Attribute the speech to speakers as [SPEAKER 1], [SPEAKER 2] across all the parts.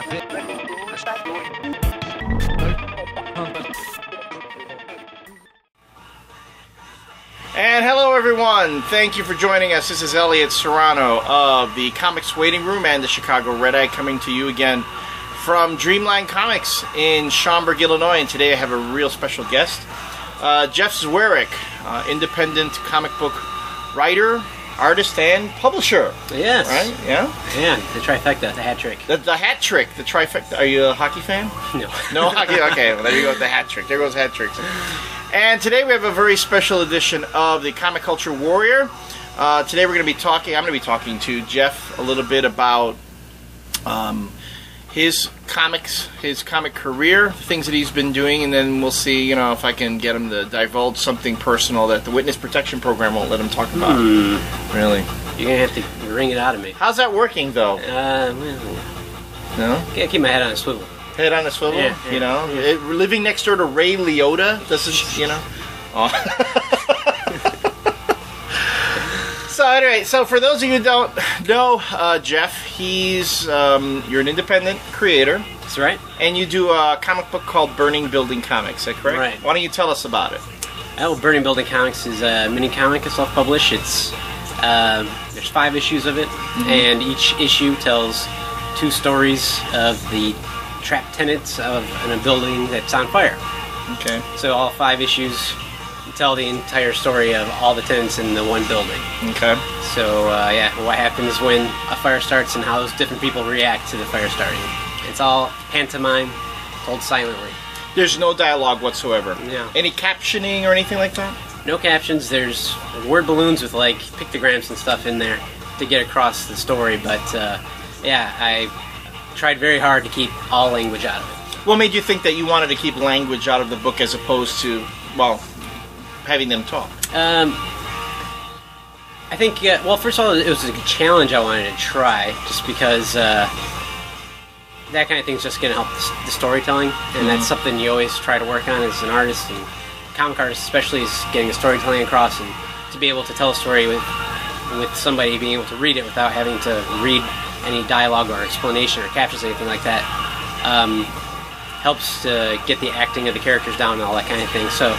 [SPEAKER 1] And hello everyone, thank you for joining us. This is Elliott Serrano of the Comix Waiting Room and the Chicago Red Eye coming to you again from Dreamline Comics in Schaumburg, Illinois. And today I have a real special guest, Jeff Zwirek, independent comic book writer, artist, and publisher.
[SPEAKER 2] Yes.
[SPEAKER 1] Right? Yeah?
[SPEAKER 2] Yeah, the trifecta, the hat trick.
[SPEAKER 1] The hat trick, the trifecta. Are you a hockey fan?
[SPEAKER 2] No.
[SPEAKER 1] No hockey? Okay, well, there you go with the hat trick. There goes hat tricks. And today we have a very special edition of the Comic Culture Warrior. Today I'm going to be talking to Jeff a little bit about his comic career, things that he's been doing, and then we'll see, if I can get him to divulge something personal that the Witness Protection Program won't let him talk about. Really?
[SPEAKER 2] You're going to have to wring it out of me.
[SPEAKER 1] How's that working, though?
[SPEAKER 2] Well,
[SPEAKER 1] no?
[SPEAKER 2] Gotta keep my head on a swivel.
[SPEAKER 1] Head on a swivel?
[SPEAKER 2] Yeah.
[SPEAKER 1] Living next door to Ray Liotta, Oh. So anyway, for those of you who don't know Jeff, you're an independent creator.
[SPEAKER 2] That's right.
[SPEAKER 1] And you do a comic book called Burning Building Comics, is that correct?
[SPEAKER 2] Right.
[SPEAKER 1] Why don't you tell us about it?
[SPEAKER 2] Burning Building Comics is a mini comic, it's self-published. It's there's 5 issues of it, and each issue tells 2 stories of the trapped tenants in a building that's on fire. Okay. So all 5 issues tell the entire story of all the tenants in the one building. Okay. So what happens when a fire starts and how those different people react to the fire starting. It's all pantomime, told silently.
[SPEAKER 1] There's no dialogue whatsoever.
[SPEAKER 2] No.
[SPEAKER 1] Any captioning or anything like that?
[SPEAKER 2] No captions. There's word balloons with like pictograms and stuff in there to get across the story, but I tried very hard to keep all language out of it.
[SPEAKER 1] What made you think that you wanted to keep language out of the book as opposed to, having them talk?
[SPEAKER 2] I think, first of all, it was a challenge I wanted to try, just because that kind of thing is just going to help the storytelling, and that's something you always try to work on as an artist, and comic artist especially, is getting the storytelling across, and to be able to tell a story with somebody being able to read it without having to read any dialogue or explanation or captions or anything like that, helps to get the acting of the characters down and all that kind of thing. So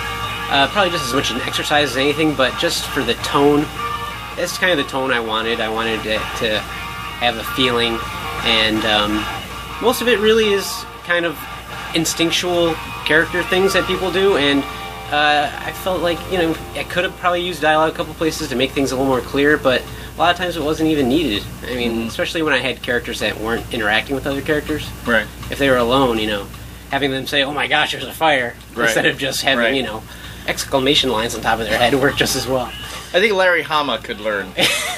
[SPEAKER 2] probably just as much an exercise as anything, but just for the tone, that's kind of the tone I wanted. I wanted it to have a feeling, and most of it really is kind of instinctual character things that people do, and I felt like, I could have probably used dialogue a couple places to make things a little more clear, but a lot of times it wasn't even needed. I mean, especially when I had characters that weren't interacting with other characters. Right. If they were alone, having them say, "Oh my gosh, there's a fire," instead of just having, exclamation lines on top of their head work just as well.
[SPEAKER 1] I think Larry Hama could learn.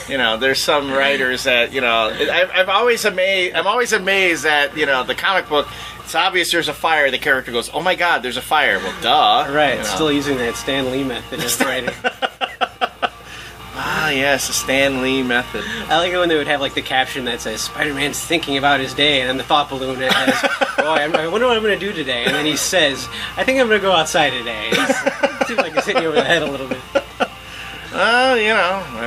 [SPEAKER 1] There's some writers that, I'm always amazed that, the comic book, it's obvious there's a fire, the character goes, "Oh my god, there's a fire." Well, duh.
[SPEAKER 2] Right, still using that Stan Lee method of writing.
[SPEAKER 1] Ah, yes, the Stan Lee method.
[SPEAKER 2] I like it when they would have like the caption that says, "Spider-Man's thinking about his day," and then the thought balloon that has, "I wonder what I'm going to do today," and then he says, "I think I'm going to go outside today." It seems like it's hitting you over the head a little bit.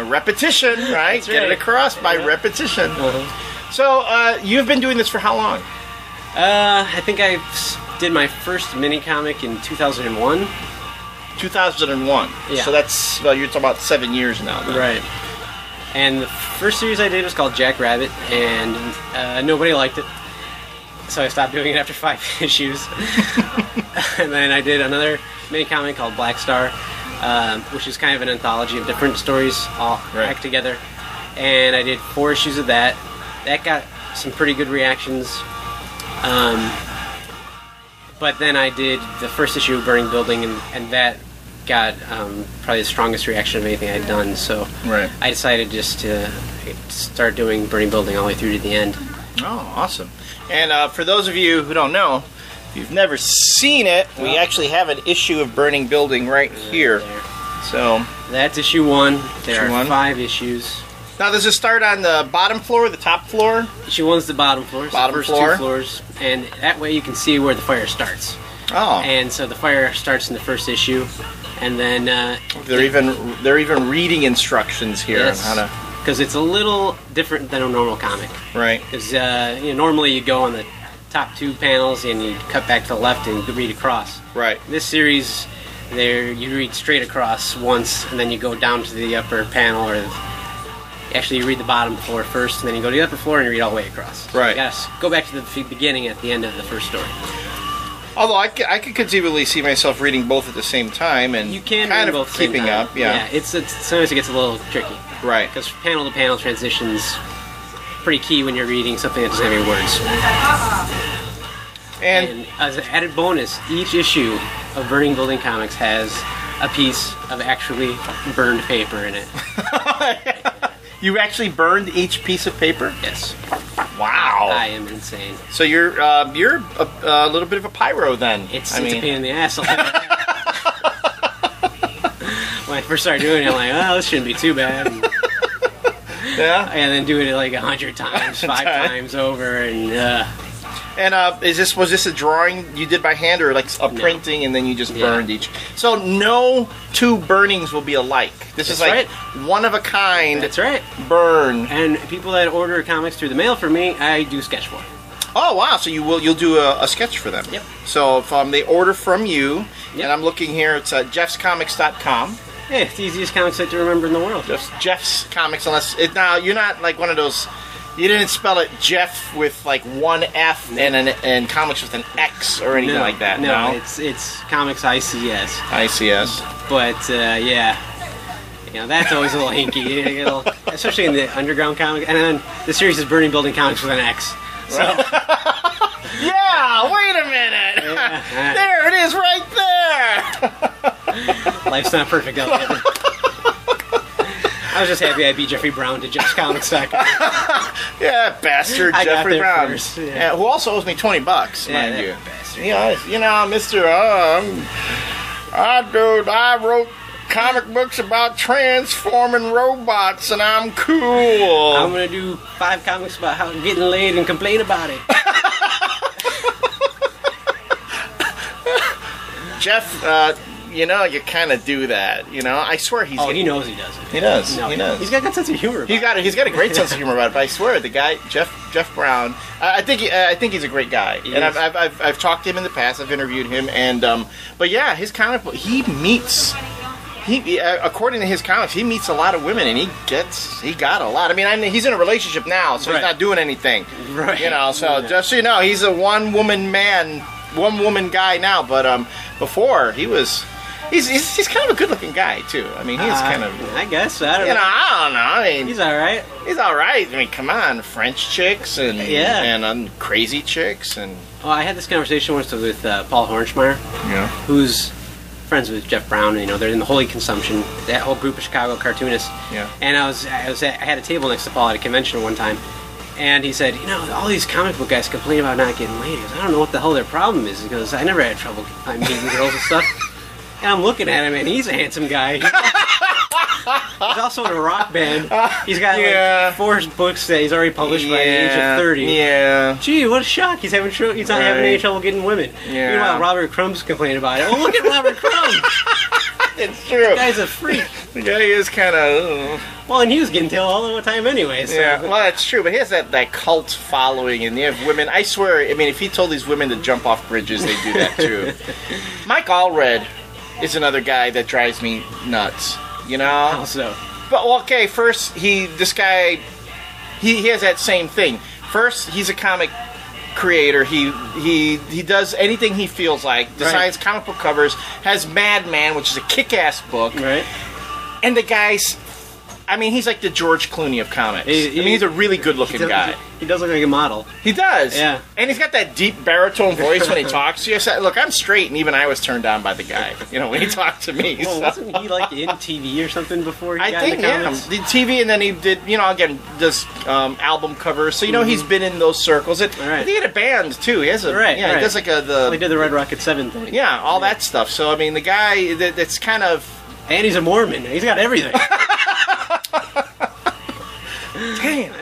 [SPEAKER 1] Repetition, right?
[SPEAKER 2] That's
[SPEAKER 1] Get it across by repetition. So, you've been doing this for how long?
[SPEAKER 2] I think I did my first mini comic in 2001.
[SPEAKER 1] 2001.
[SPEAKER 2] Yeah.
[SPEAKER 1] So that's, you're talking about 7 years now. Then.
[SPEAKER 2] Right. And the first series I did was called Jack Rabbit, and nobody liked it. So I stopped doing it after 5 issues. And then I did another mini comic called Black Star, which is kind of an anthology of different stories all packed together. And I did 4 issues of that. That got some pretty good reactions. But then I did the first issue of Burning Building, and that got probably the strongest reaction of anything I'd done. So I decided just to start doing Burning Building all the way through to the end.
[SPEAKER 1] Oh, awesome. And for those of you who don't know, if you've never seen it, we actually have an issue of Burning Building right here. So
[SPEAKER 2] that's issue 1. There are 5 issues.
[SPEAKER 1] Now, does it start on the bottom floor or the top floor?
[SPEAKER 2] Issue 1's the bottom floor.
[SPEAKER 1] Bottom
[SPEAKER 2] the first
[SPEAKER 1] floor.
[SPEAKER 2] 2 floors, and that way you can see where the fire starts.
[SPEAKER 1] Oh.
[SPEAKER 2] And so the fire starts in the first issue, and then
[SPEAKER 1] they're even reading instructions here on how to.
[SPEAKER 2] Because it's a little different than a normal comic.
[SPEAKER 1] Right.
[SPEAKER 2] Because normally you go on the top 2 panels and you cut back to the left and read across.
[SPEAKER 1] Right.
[SPEAKER 2] This series, you read straight across once, and then you go down to the upper panel, or actually you read the bottom floor first, and then you go to the upper floor and you read all the way across. So
[SPEAKER 1] right.
[SPEAKER 2] you gotta go back to the beginning at the end of the first story.
[SPEAKER 1] Although I could conceivably see myself reading both at the same time and
[SPEAKER 2] you can
[SPEAKER 1] kind of
[SPEAKER 2] both at the same
[SPEAKER 1] keeping
[SPEAKER 2] time.
[SPEAKER 1] up. Yeah.
[SPEAKER 2] It's sometimes it gets a little tricky.
[SPEAKER 1] Right.
[SPEAKER 2] Because panel to panel transitions pretty key when you're reading something that doesn't have any words. And as an added bonus, each issue of Burning Building Comics has a piece of actually burned paper in it.
[SPEAKER 1] You actually burned each piece of paper?
[SPEAKER 2] Yes.
[SPEAKER 1] Wow.
[SPEAKER 2] I am insane.
[SPEAKER 1] So you're a little bit of a pyro then.
[SPEAKER 2] It's a pain in the ass. When I first started doing it, I'm like, oh, this shouldn't be too bad.
[SPEAKER 1] Yeah.
[SPEAKER 2] And then doing it like 100 times, 5 times over, and
[SPEAKER 1] was this a drawing you did by hand or like a printing and then you just burned each? So no 2 burnings will be alike. This is like one of a kind.
[SPEAKER 2] That's right.
[SPEAKER 1] Burn.
[SPEAKER 2] And people that order comics through the mail from me, I do sketch for.
[SPEAKER 1] Oh wow! So you'll do a sketch for them.
[SPEAKER 2] Yep.
[SPEAKER 1] So if they order from you, and I'm looking here, it's jeffscomics.com.
[SPEAKER 2] Yeah, it's the easiest comic site to remember in the world.
[SPEAKER 1] Jeff's Comics, now you're not like one of those. You didn't spell it Jeff with like one F and comics with an X or anything like that.
[SPEAKER 2] No, it's Comics ICS.
[SPEAKER 1] ICS.
[SPEAKER 2] But yeah, that's always a little hinky, especially in the underground comic. And then the series is Burning Building Comics with an X. So.
[SPEAKER 1] Yeah, wait a minute.
[SPEAKER 2] Yeah.
[SPEAKER 1] There it is, right there.
[SPEAKER 2] Life's not perfect out there. I was just happy I beat Jeffrey Brown to Jeff's Comics.
[SPEAKER 1] Yeah, bastard Jeffrey Brown.
[SPEAKER 2] First,
[SPEAKER 1] yeah, who also owes me $20, mind you.
[SPEAKER 2] Bastard.
[SPEAKER 1] Mister, I wrote comic books about transforming robots, and I'm cool.
[SPEAKER 2] I'm gonna do 5 comics about how getting laid and complain about it.
[SPEAKER 1] Jeff, you kind of do that. I swear he's.
[SPEAKER 2] Oh, he knows he does it.
[SPEAKER 1] He does.
[SPEAKER 2] No,
[SPEAKER 1] he does.
[SPEAKER 2] He's got a good sense of humor.
[SPEAKER 1] He's got a great sense of humor about it. But I swear, the guy Jeff Brown, I think he's a great guy, and I've talked to him in the past. I've interviewed him, and but yeah, his comic book according to his comics, he meets a lot of women, and he got a lot. I mean, he's in a relationship now, so he's not doing anything.
[SPEAKER 2] Right.
[SPEAKER 1] So just so you know, he's a one woman guy now. But before he was, he's kind of a good looking guy too. I mean, he's kind of.
[SPEAKER 2] I guess I don't know.
[SPEAKER 1] I don't know. I mean,
[SPEAKER 2] he's all right.
[SPEAKER 1] He's all right. I mean, come on, French chicks and crazy chicks and.
[SPEAKER 2] Well, I had this conversation once with Paul Hornschmeyer, who's friends with Jeff Brown. They're in the Holy Consumption, that whole group of Chicago cartoonists. Yeah. And I had a table next to Paul at a convention one time, and he said, all these comic book guys complain about not getting laid. He goes, I don't know what the hell their problem is. He goes, I never had trouble meeting girls and stuff. And I'm looking at him, and he's a handsome guy. He's also in a rock band. He's got like 4 books that he's already published by the age of 30.
[SPEAKER 1] Yeah.
[SPEAKER 2] Gee, what a shock! He's not having any trouble getting women. Yeah. Meanwhile, Robert Crumb's complaining about it. Oh, look at Robert Crumb!
[SPEAKER 1] It's true.
[SPEAKER 2] The guy's a freak.
[SPEAKER 1] The guy is kind of.
[SPEAKER 2] Well, and he was getting tail all the time anyway. So.
[SPEAKER 1] Yeah. Well, that's true, but he has that cult following, and you have women. I swear, I mean, if he told these women to jump off bridges, they'd do that too. Mike Allred is another guy that drives me nuts.
[SPEAKER 2] How so?
[SPEAKER 1] But okay, first this guy has that same thing. First, he's a comic creator. He does anything he feels like. Designs comic book covers. Has Madman, which is a kick-ass book.
[SPEAKER 2] Right.
[SPEAKER 1] And the guy's. I mean, he's like the George Clooney of comics. He's a really good-looking guy.
[SPEAKER 2] He does look like a model.
[SPEAKER 1] He does.
[SPEAKER 2] Yeah.
[SPEAKER 1] And he's got that deep baritone voice when he talks to you. So, look, I'm straight, and even I was turned on by the guy, when he talked to me.
[SPEAKER 2] Well, wasn't he, in TV or something before he got
[SPEAKER 1] into
[SPEAKER 2] comics?
[SPEAKER 1] Did TV, and then he did, again, does album covers. So, he's been in those circles. I think he had a band, too. He has he does like
[SPEAKER 2] he did the Red Rocket 7 thing.
[SPEAKER 1] Yeah, all that stuff. So, I mean, the guy that's kind of...
[SPEAKER 2] And he's a Mormon. He's got everything.
[SPEAKER 1] Damn.